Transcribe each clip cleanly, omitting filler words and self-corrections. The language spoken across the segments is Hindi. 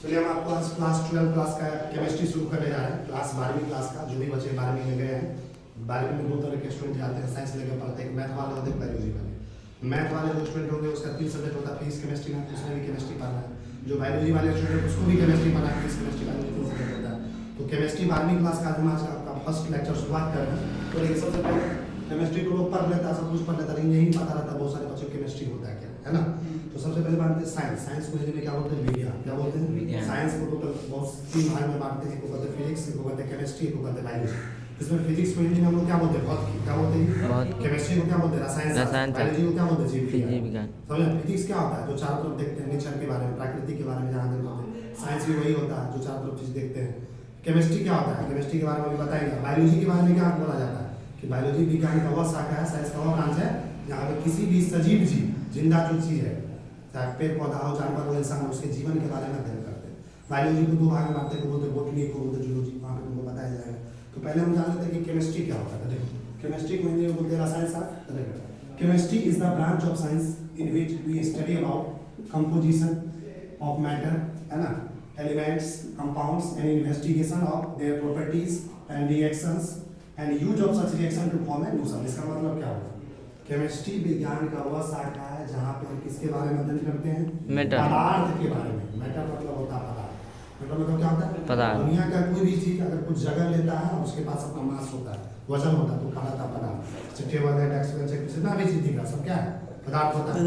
चलिए हम आपको आज क्लास 12 क्लास का केमिस्ट्री शुरू करने जा रहे हैं। क्लास 12वीं क्लास का जो भी बच्चे 12वीं में गए हैं, 12वीं में दो तरह के स्टूडेंट जाते हैं, साइंस लेकर पढ़ते हैं। मैथ वाले होते हैं, बायोलॉजी वाले। मैथ वाले जो स्टूडेंट होंगे उसका 3 सब्जेक्ट होता है, फिजिक्स केमिस्ट्री में, उसमें भी केमिस्ट्री पढ़ना है। जो बायोलॉजी वाले स्टूडेंट उसको भी केमिस्ट्री पढ़ना है, फिजिक्स केमिस्ट्री का 3 सब्जेक्ट होता है। तो केमिस्ट्री 12वीं क्लास का हम आज आपका फर्स्ट लेक्चर शुरुआत कर रहे हैं। तो लेकिन सबसे पहले केमिस्ट्री को लोग पढ़ लेता है, सब कुछ पढ़ लेता है, लेकिन यही पता रहता है बहुत सारे बच्चों को केमिस्ट्री होता है क्या, है ना। तो सबसे पहले बात है साइंस। साइंस को हिंदी में क्या बोलते हैं? विज्ञान। क्या बोलते हैं? साइंस को टोटल बहुत 3 भाग में बांटते हैं। एक को कहते हैं फिजिक्स, एक को कहते हैं केमिस्ट्री, एक को कहते हैं बायोलॉजी। इसमें फिजिक्स को हिंदी में हम लोग क्या बोलते हैं? भौतिकी। क्या बोलते हैं? केमिस्ट्री को क्या बोलते हैं? रसायन। बायोलॉजी को क्या बोलते हैं? जीव विज्ञान। समझ? फिजिक्स क्या होता है? जो चारों तरफ देखते हैं, नेचर के बारे में, प्रकृति के बारे में जहाँ देखते हैं। साइंस भी वही होता है जो चारों तरफ चीज देखते हैं। केमिस्ट्री क्या होता है? केमिस्ट्री के बारे में अभी बताएंगे। बायोलॉजी के बारे में क्या बोला जाता है कि बायोलॉजी विज्ञान का वह शाखा है, साइंस का वह ब्रांच है जहाँ पे किसी भी सजीव जीव, जिंदा जो चीज है, चाहे पेड़ पौधा हो, जानवर हो, इंसान हो, उसके जीवन के बारे में अध्ययन करते हैं। बायोलॉजी को 2 भाग में बांटते हैं, बोलते हैं बॉटनी, को बोलते हैं जूलॉजी। वहाँ पे तुमको बताया जाएगा। तो पहले हम जान लेते हैं कि केमिस्ट्री क्या होता है। देखो, केमिस्ट्री को हिंदी में बोलते हैं रसायन शास्त्र। Chemistry is the branch of science in which we study about composition of matter, है ना, elements, compounds, and investigation of their properties and reactions and use of such reaction to form a new substance। इसका मतलब क्या होगा? केमिस्ट्री विज्ञान का वह शाखा है जहाँ पे हम किसके बारे में अध्ययन करते हैं? पदार्थ के बारे में। मैटर मतलब होता है पदार्थ। मैटर मतलब क्या होता है? पदार्थ। दुनिया का कोई भी चीज अगर कुछ जगह लेता है और उसके पास अपना मास होता है, वजन होता है, तो कहलाता है पदार्थ। टेबल है, डेस्क बेंच है, जितना भी चीज दिख रहा है सब क्या है? पदार्थ होता है।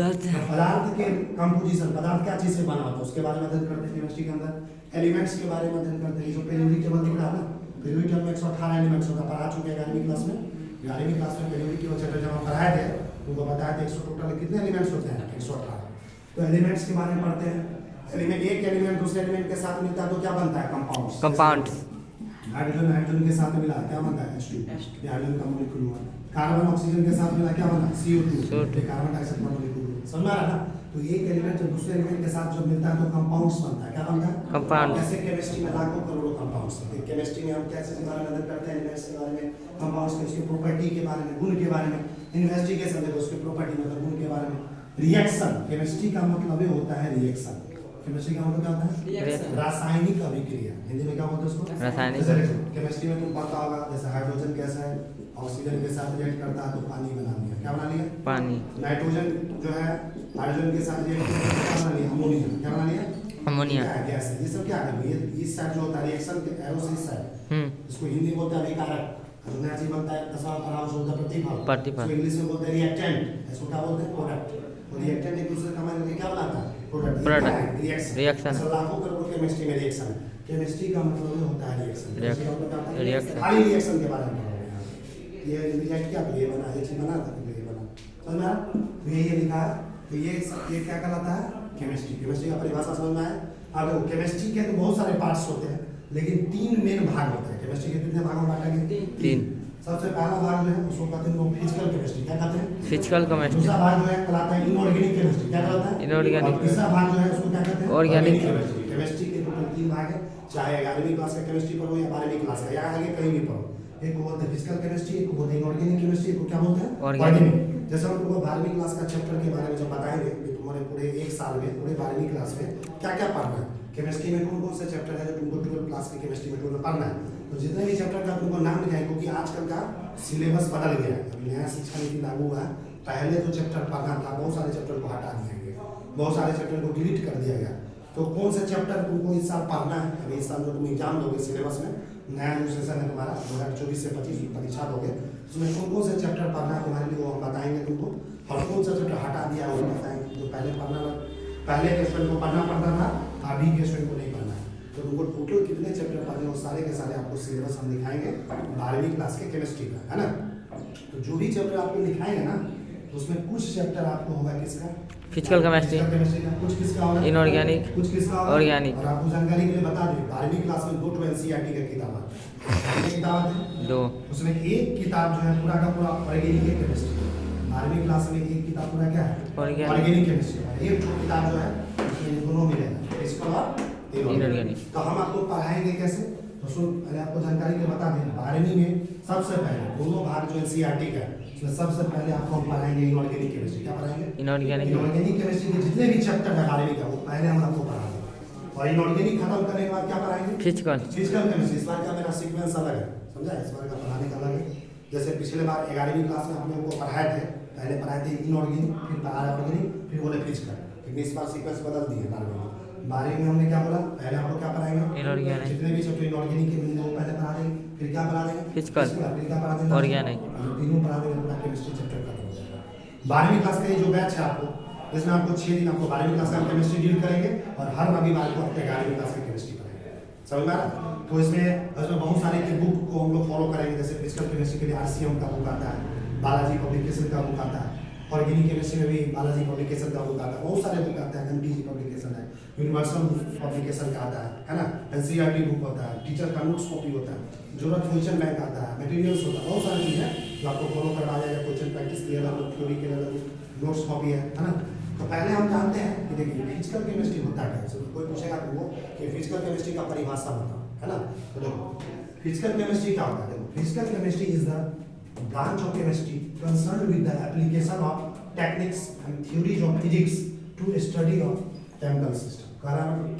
पदार्थ के कंपोजिशन, पदार्थ क्या चीज से बना होता है उसके बारे में अध्ययन करते हैं केमिस्ट्री के अंदर। एलिमेंट्स के बारे में अध्ययन करते हैं। जो पेरियोडिक टेबल दिख रहा है ना, पेरियोडिक टेबल में 118 एलिमेंट्स होता है। पढ़ा चुके हैं 11वीं क्लास में। 11वीं क्लास में पेरियोडिक टेबल चैप्टर जब हम पढ़ाए थे उनको बताया था 100 टोटल कितने एलिमेंट्स होते हैं? 118। तो एलिमेंट्स के बारे में पढ़ते हैं। एलिमेंट, एक एलिमेंट दूसरे एलिमेंट के साथ मिलता है तो क्या बनता है? कंपाउंड। हाइड्रोजन हाइड्रोजन के साथ मिला क्या बनता है? H2। ये हाइड्रोजन का मॉलिक्यूल हुआ। कार्बन ऑक्सीजन के साथ मिला क्या बना? CO2। ये कार्बन डाइऑक्साइड का मॉलिक्यूल। समझ में आ रहा है? तो एक एलिमेंट जब दूसरे एलिमेंट के साथ जब मिलता है तो कंपाउंड्स बनता है। क्या बनता है? कंपाउंड। जैसे केमिस्ट्री में लाखों करोड़ों कंपाउंड्स हैं। केमिस्ट्री में हम कैसे के बारे में अध्ययन करते हैं? एलिमेंट्स के बारे में, कंपाउंड्स के, उसकी प्रॉपर्टी के बारे में, गुण के बारे में। इन्वेस्टिगेशन देखो उसकी प्रॉपर्टी मतलब गुण के बारे में। रिएक्शन, केमिस्ट्री का मतलब ये होता है रिएक्शन। केमिस्ट्री का मतलब क्या होता है? रासायनिक अभिक्रिया। हिंदी में क्या बोलते हैं उसको? रासायनिक। केमिस्ट्री में तुम पढ़ता होगा जैसे हाइड्रोजन गैस है, ऑक्सीजन के साथ रिएक्ट करता है तो पानी बना लिया। क्या बना लिया? पानी। नाइट्रोजन जो है हाइड्रोजन के साथ रिएक्ट करता है, क्या बना लिया? अमोनिया। क्या बना लिया? अमोनिया गैस है। ये सब क्या है? ये इस साइड जो होता है रिएक्शन के एरो से इस साइड, इसको हिंदी बोलते हैं अभिकारक। जो नया चीज बनता है 10वां पढ़ाओ होता है प्रतिफल। इंग्लिश में बोलते हैं रिएक्टेंट। इसको क्या बोलते हैं? प्रोडक्ट। और रिएक्टेंट एक दूसरे का मिलकर क्या बनाता है? प्रोडक्ट। रिएक्शन। लाखों करोड़ों केमिस्ट्री में रिएक्शन। केमिस्ट्री का मतलब होता है रिएक्शन। रिएक्शन खाली रिएक्शन के बारे में पढ़ोगे। ये रिएक्ट क्या तो ये बना, ये चीज बना था, ये बना। समझ में आया? तो ये लिखा है। तो ये क्या कहलाता है? केमिस्ट्री। केमिस्ट्री का परिभाषा समझ में आया? अब केमिस्ट्री के तो बहुत सारे पार्ट्स होते हैं, लेकिन 3 मेन भाग होते हैं। केमिस्ट्री के कितने भागों में बांटा गया? 3। सबसे पहला भाग जो है उसको कहते हैं फिजिकल केमिस्ट्री। क्या कहते हैं? Physical chemistry. दूसरा भाग जो है कहलाता है इनऑर्गेनिक केमिस्ट्री। क्या कहलाता है? इनऑर्गेनिक। तीसरा भाग जो है उसको क्या कहते हैं? Organic chemistry. केमिस्ट्री के टोटल 3 भाग है, चाहे 11वीं क्लास का केमिस्ट्री पढ़ो या 12वीं क्लास का, या आगे कहीं भी पढ़ो। एक को बोलते हैं फिजिकल केमिस्ट्री, एक को बोलते हैं इनऑर्गेनिक केमिस्ट्री, एक को क्या बोलते हैं? ऑर्गेनिक। जैसे हम तुमको 12वीं क्लास का चैप्टर के बारे में जब बताएंगे कि तुम्हारे पूरे 1 साल में, पूरे 12वीं क्लास में क्या क्या पढ़ना है, केमिस्ट्री में कौन कौन से चैप्टर है जो तुमको 12वीं क्लास की केमिस्ट्री में टोटल पढ़ना है, तो जितने भी चैप्टर का तुमको नाम लिखाएंगे, क्योंकि आजकल का सिलेबस बदल गया है। अभी नया शिक्षा नीति लागू हुआ है। पहले जो चैप्टर पढ़ना था बहुत सारे चैप्टर को हटा दिया गया, बहुत सारे चैप्टर को डिलीट कर दिया गया। तो कौन से चैप्टर तुमको इस साल पढ़ना है? अभी इस साल जो तुम एग्जाम दोगे सिलेबस में, नया जो सेशन है तुम्हारा 2024 से 25 परीक्षा दोगे, उसमें कौन से चैप्टर पढ़ना है तुम्हारे लिए वो हम बताएंगे तुमको। और कौन सा चैप्टर हटा दिया वो बताएंगे। जो पहले के स्टूडेंट को पढ़ना पड़ता था, अभी के स्टूडेंट को नहीं पढ़ना है। तो तुमको टोटल कितने चैप्टर पढ़ने वो सारे के सारे आपको सिलेबस हम दिखाएंगे 12वीं क्लास के केमिस्ट्री का, है ना। तो जो भी चैप्टर आपको लिखाएंगे ना, तो उसमें कुछ चैप्टर आपको होगा किसका? फिजिकल केमिस्ट्री का। कुछ किसका होगा? इनऑर्गेनिक। कुछ किसका होगा? ऑर्गेनिक। और आपको जानकारी के लिए बता दें 12वीं क्लास में 2 एनसीईआरटी का किताब है। किताब है 2, उसमें एक किताब जो है पूरा का पूरा ऑर्गेनिक केमिस्ट्री। 12वीं क्लास में एक किताब पूरा क्या है? Organic chemistry. एक किताब जो है उसमें दोनों मिलेगा, फिजिकल और इनऑर्गेनिक। तो हम आपको पढ़ाएंगे कैसे? तो सुन, पहले आपको जानकारी के बता दें 12वीं में सबसे पहले दोनों भाग जो एनसीईआरटी का है उसमें सबसे पहले आपको हम पढ़ाएंगे इनऑर्गेनिक केमिस्ट्री। क्या पढ़ाएंगे? इनऑर्गेनिक केमिस्ट्री के जितने भी चैप्टर है 12वीं का वो पहले हम आपको पढ़ाएंगे। और इनऑर्गेनिक खत्म करने के बाद क्या पढ़ाएंगे? Physical chemistry. इस बार का मेरा सीक्वेंस अलग है, समझा? इस बार का पढ़ाने का अलग है। जैसे पिछले बार 11वीं क्लास में हम लोग को पढ़ाए थे, पहले पढ़ाए थे इनऑर्गेनिक, फिर पढ़ाया ऑर्गेनिक, फिर बोले फिजिकल। लेकिन इस बार सीक्वेंस बदल दिए 12वीं में हमने क्या बोला? पहले हम लोग क्या पढ़ाएंगे? इनऑर्गेनिक, जितने भी चैप्टर इनऑर्गेनिक के मिलेंगे वो पहले पढ़ा देंगे, फिर क्या पढ़ा देंगे? फिजिकल, फिर क्या पढ़ा देंगे? ऑर्गेनिक। तीनों पढ़ा देंगे, पूरा केमिस्ट्री चैप्टर खत्म हो जाएगा। 12वीं क्लास का ये जो बैच है आपको, इसमें आपको 6 दिन आपको 12वीं क्लास का केमिस्ट्री डील करेंगे और हर रविवार को आपको 11वीं क्लास की केमिस्ट्री पढ़ाएंगे। समझ में आ रहा? तो इसमें बहुत सारे की बुक को हम लोग फॉलो करेंगे। जैसे फिजिकल केमिस्ट्री के लिए RCM का बुक आता है, बालाजी पब्लिकेशन का बुक आता है, ऑर्गेनिक केमिस्ट्री में भी बालाजी पब्लिकेशन का बुक आता है, बहुत सारे बुक आते हैं। MTG पब्लिकेशन है, यूनिवर्सल पब्लिकेशन का आता है ना, NCERT बुक होता है, टीचर का नोट्स कॉपी होता है, जरूरत क्वेश्चन बैंक आता है, मटेरियल्स होता है, बहुत सारी चीज़ है जो आपको फॉलो करवा जाएगा। क्वेश्चन प्रैक्टिस के अलग, थ्योरी के अलग, नोट्स कॉपी है ना। तो पहले हम जानते हैं कि देखिए फिजिकल केमिस्ट्री होता क्या है। कोई पूछेगा तुमको कि फिजिकल केमिस्ट्री का परिभाषा बताओ, है ना। तो देखो फिजिकल केमिस्ट्री क्या होता है? देखो physical chemistry is the branch of chemistry concerned with the application of techniques and theories of physics to study of chemical system।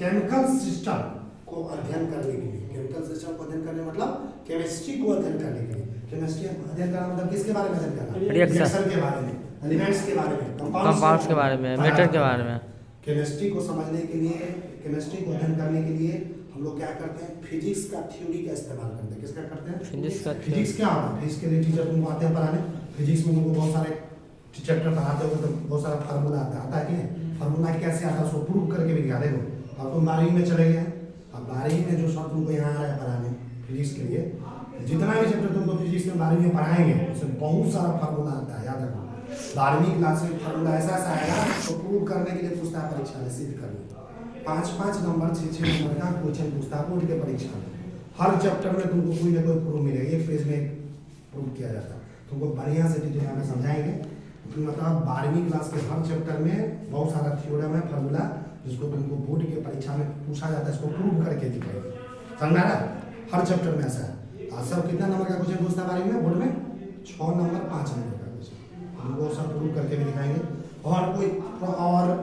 Chemical system को अध्ययन करने के लिए, केमिकल सिस्टम को अध्ययन करने मतलब केमिस्ट्री को अध्ययन करने के लिए। केमिस्ट्री अध्ययन करना मतलब किसके बारे में अध्ययन करना? रिएक्शन के बारे में, एलिमेंट्स के बारे में, कंपाउंड्स के बारे में, मैटर के बारे में। केमिस्ट्री को समझने के लिए, केमिस्ट्री को अध्ययन करने के लिए हम लोग क्या करते हैं? फिजिक्स का थ्योरी का इस्तेमाल करते हैं। किसका करते हैं? फिजिक्स क्या होता है? फिजिक्स के लिए टीचर तुमको आते हैं पढ़ाने। फिजिक्स में तुमको बहुत सारे चैप्टर पढ़ाते हो तो बहुत सारा फार्मूला आता है कि नहीं? फार्मूला कैसे आता है उसको प्रूव करके भी दिखा। देखो अब तुम 12वीं में चले गए, अब 12वीं में जो सर तुमको यहाँ आ रहा है पढ़ाने फिजिक्स के लिए, जितना भी चैप्टर तुमको फिजिक्स में 12वीं में पढ़ाएंगे उसमें बहुत सारा फार्मूला आता है, याद रखो। 12वीं क्लास में फार्मूला ऐसा आएगा तो प्रूव करने के लिए पूछता है परीक्षा में, सिद्ध करने 5-5 नंबर 6-6 नंबर का क्वेश्चन पूछता है बोर्ड के परीक्षा में। हर चैप्टर में तुमको कोई ना कोई प्रूफ मिलेगा, एक पेज में प्रूफ किया जाता है। तुमको बढ़िया से डिटेल में समझाएंगे। मतलब 12वीं क्लास के हर चैप्टर में बहुत सारा थ्योरम है, फार्मूला, जिसको तुमको बोर्ड के परीक्षा में पूछा जाता है, इसको प्रूव करके दिखाएंगे। समझ रहा? हर चैप्टर में ऐसा है। सब कितना नंबर का क्वेश्चन पूछता है 12वीं में बोर्ड में? 6 नंबर 5 नंबर का क्वेश्चन हमको सब प्रूव करके भी दिखाएंगे। और कोई और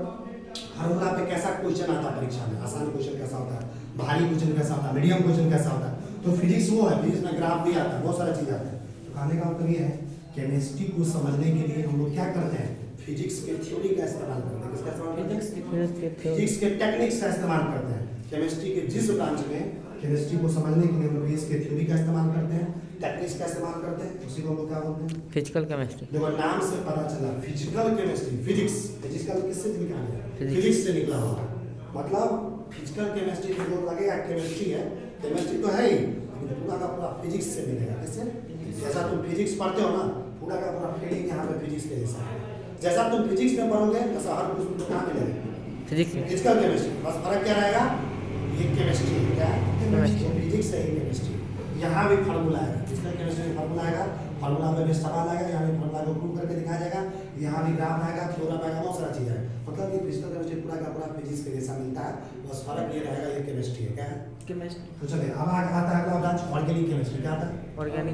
फार्मूला पे कैसा क्वेश्चन आता है परीक्षा में, आसान क्वेश्चन कैसा होता है, भारी क्वेश्चन कैसा होता है, मीडियम क्वेश्चन कैसा होता है। तो फिजिक्स वो है, फिजिक्स में ग्राफ भी आता है, बहुत सारी चीज़ आती है। तो कहने का मतलब ये है केमिस्ट्री को समझने के लिए हम लोग क्या करते हैं? फिजिक्स के थ्योरी का इस्तेमाल करते हैं। किसका इस्तेमाल करते हैं? फिजिक्स के टेक्निक्स का इस्तेमाल करते हैं। केमिस्ट्री के जिस ब्रांच में केमिस्ट्री को समझने के लिए हम लोग फिजिक्स के थ्योरी का इस्तेमाल करते हैं, टेक्निक्स का इस्तेमाल करते हैं, उसी को हम लोग क्या बोलते हैं? Physical chemistry. देखो नाम से पता चला फिजिकल केमिस्ट्री, फिजिक्स, फिजिकल किससे निकला है? फिजिक्स से निकला हुआ। मतलब फिजिकल केमिस्ट्री तो लगेगा केमिस्ट्री है, केमिस्ट्री तो है ही, लेकिन पूरा का पूरा फिजिक्स से मिलेगा। कैसे? जैसा तुम फिजिक्स पढ़ते हो ना, पूरा का पूरा फीलिंग यहाँ पे फिजिक्स के जैसा है। जैसा तुम फिजिक्स में पढ़ोगे वैसा हर कुछ तुमको कहाँ मिलेगा? फिजिक्स में। Physical chemistry. बस फर्क क्या रहेगा? ये केमिस्ट्री है, क्या है? फिजिक्स है, ये केमिस्ट्री। यहाँ भी फार्मूला आएगा, फिजिकल केमिस्ट्री में फार्मूला आएगा, फार्मूला में भी सवाल आएगा, यहाँ भी फार्मूला को प्रूव करके दिखाया जाएगा, यहाँ भी ग्राफ आएगा, थ्योरम आएगा, बहुत सारा चीज़ है। मतलब ये फिजिकल केमिस्ट्री पूरा का पूरा फिजिक्स के जैसा मिलता है, बस फर्क ये रहेगा ये केमिस्ट्री है। क्या है? केमिस्ट्री। तो चलिए अब आता है अगला ब्रांच ऑर्गेनिक केमिस्ट्री। क्या आता है?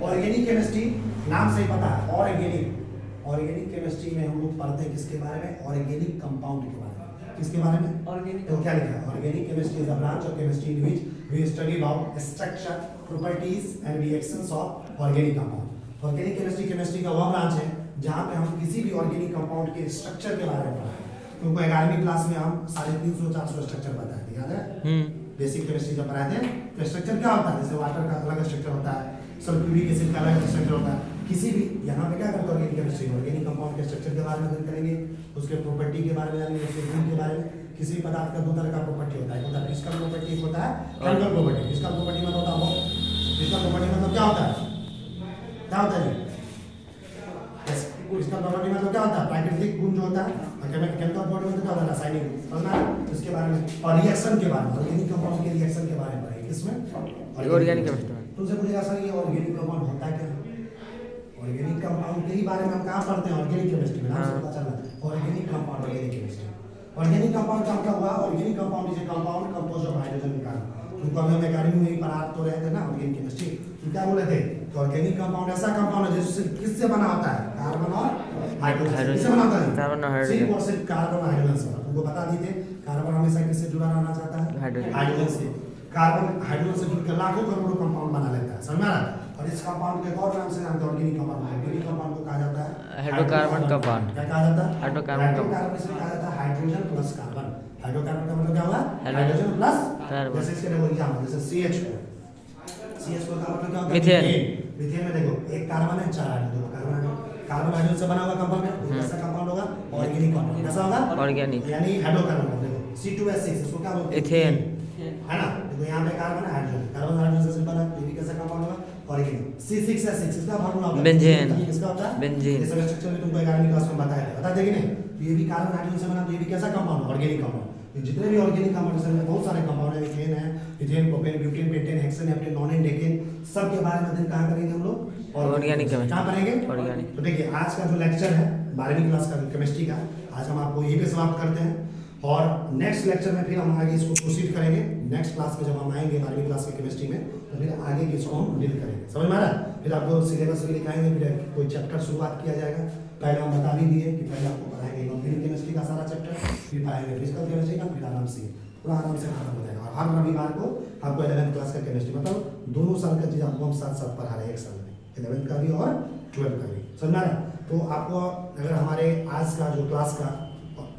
Organic chemistry. नाम से ही पता है ऑर्गेनिक। ऑर्गेनिक केमिस्ट्री में हम लोग पढ़ते हैं किसके बारे में? ऑर्गेनिक कंपाउंड के बारे में। किसके बारे में? ऑर्गेनिक। तो क्या लिखा है? Organic chemistry is a branch of chemistry in which we study about structure, properties and reactions of organic compound. Organic chemistry का वह ब्रांच है जहाँ पे हम किसी भी ऑर्गेनिक कंपाउंड के स्ट्रक्चर के बारे में पढ़ते हैं। तुमको 11वीं क्लास में हम 350-400 स्ट्रक्चर बताए थे, याद है? बेसिक केमिस्ट्री जब पढ़ाए थे तो स्ट्रक्चर क्या होता है? जैसे वाटर का अलग स्ट्रक्चर होता है, सल्फ्यूरिक एसिड का अलग स्ट्रक्चर होता है। किसी भी यहाँ पे क्या करते हैं ऑर्गेनिक केमिस्ट्री में? ऑर्गेनिक कंपाउंड के स्ट्रक्चर के बारे में अध्ययन करेंगे, उसके प्रॉपर्टी के बारे में जानेंगे, उसके गुण के बारे में। किसी पदार्थ का 2 तरह का प्रॉपर्टी होता है, एक होता है फिजिकल प्रॉपर्टी, एक होता है केमिकल प्रॉपर्टी। फिजिकल प्रॉपर्टी मतलब होता है फिजिकल प्रॉपर्टी मतलब क्या होता है? क्या होता है? फिजिकल प्रॉपर्टी मतलब क्या होता है? प्राकृतिक गुण जो होता है, और केमिकल प्रॉपर्टी मतलब क्या होता है? रासायनिक गुण। समझना है इसके बारे में। और रिएक्शन के बारे में, ऑर्गेनिक कंपाउंड के रिएक्शन के बारे में पढ़ेंगे। किसमें? ऑर्गेनिक केमिस्ट्री में। तुमसे पूछेगा सर ये ऑर्गेनिक कंपाउंड होता क्या है? ऑर्गेनिक कंपाउंड के ही बारे में हम कहाँ पढ़ते हैं? ऑर्गेनिक केमिस्ट्री में। नाम से पता चल रहा है organic compound, organic chemistry. Organic compound का मतलब हुआ organic compound is a compound composed of hydrogen and carbon. तुमको अभी हम एकेडमी में ही पढ़ा तो रहे थे ना ऑर्गेनिक केमिस्ट्री, तो क्या बोले थे तो ऑर्गेनिक कंपाउंड ऐसा कंपाउंड है जिससे किससे बना होता है, कार्बन और हाइड्रोजन। किससे बना होता है? कार्बन और हाइड्रोजन। सिर्फ और सिर्फ कार्बन और हाइड्रोजन से। तुमको बता दी थे कार्बन हमेशा किससे जुड़ा रहना चाहता है? हाइड्रोजन। हाइड्रोजन से। कार्बन हाइड्रोजन से जुड़कर लाखों करोड़ों कंपाउंड बना लेता है, समझ में आ रहा है? और इस कंपाउंड के एक और नाम से जानते हैं ऑर्गेनिक कंपाउंड। ऑर्गेनिक कंपाउंड को कहा जाता है हाइड्रोकार्बन कंपाउंड। क्या कहा जाता है? Hydrocarbon compound. हाइड्रोकार्बन इसलिए कहा जाता है हाइड्रोजन प्लस कार्बन। हाइड्रोकार्बन का मतलब क्या हुआ? Hydrogen hydrogen plus carbon. जैसे इसके देखो एग्जांपल जैसे CH4 CH4 का मतलब क्या होता है? मीथेन। मीथेन में देखो एक कार्बन है, 4 हाइड्रोजन। कार्बन हाइड्रोजन से बना हुआ कंपाउंड है, तो कैसा कंपाउंड होगा? Organic compound. कैसा होगा? ऑर्गेनिक। यानी हाइड्रोकार्बन। देखो C2H6 इसको क्या बोलते हैं? इथेन। है ना? देखो यहाँ पे कार्बन है, हाइड्रोजन। कार्बन हाइड्रोजन से बना, ये भी कैसा कंपाउंड होगा? ऑर्गेनिक। C6H6 इसका फॉर्मूला होता है बेंजीन। किसका होता है? बेंजीन। ये सब स्ट्रक्चर भी तुमको 11वीं क्लास में बताया था, बता देंगे नहीं? तो ये भी कार्बन हाइड्रोजन से बना, तो ये भी कैसा कंपाउंड है? Organic compound. ये जितने भी ऑर्गेनिक कंपाउंड हैं बहुत सारे कंपाउंड है, इथेन है, ethane, propane, butane, pentane, hexane, heptane, nonane, decane, सब के बारे में अध्ययन कहाँ करेंगे हम लोग? Organic chemistry. कहाँ पढ़ेंगे? ऑर्गेनिक। तो देखिए आज का जो लेक्चर है 12वीं क्लास का केमिस्ट्री का, आज हम आपको यहीं पे समाप्त करते हैं और नेक्स्ट लेक्चर में फिर हम आगे इसको प्रोसीड करेंगे। नेक्स्ट क्लास में जब हम आएंगे 12वीं क्लास के केमिस्ट्री में तो फिर आगे की इसको हम डील करेंगे, समझ में आ रहा है? फिर आपको सिलेबस भी दिखाएंगे, फिर कोई चैप्टर शुरुआत किया जाएगा। पहले हम बता भी दिए कि पहले आपको पढ़ाएंगे इनऑर्गेनिक केमिस्ट्री का सारा चैप्टर, फिर पढ़ाएंगे फिजिकल केमिस्ट्री का, फिर आराम से पूरा आराम से खत्म हो जाएगा। और हर रविवार को आपको 11वीं क्लास का केमिस्ट्री मतलब दोनों साल का चीज़ आपको हम साथ साथ पढ़ा रहे हैं एक साल में, 11वीं का भी और 12वीं का भी, समझ में आ रहा है? तो आपको अगर हमारे आज का जो क्लास का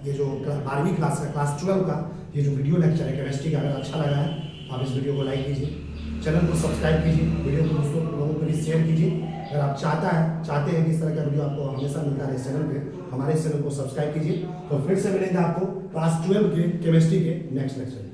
ये जो 12वीं क्लास का क्लास 12 का ये जो वीडियो लेक्चर है केमिस्ट्री का अगर अच्छा लगा है तो आप इस वीडियो को लाइक कीजिए, चैनल को सब्सक्राइब कीजिए, वीडियो को दोस्तों लोगों को भी शेयर कीजिए। अगर आप चाहते हैं कि इस तरह का वीडियो आपको हमेशा मिलता है इस चैनल पे, हमारे इस चैनल को सब्सक्राइब कीजिए। तो फिर से मिलेंगे आपको क्लास 12 के केमिस्ट्री के नेक्स्ट लेक्चर।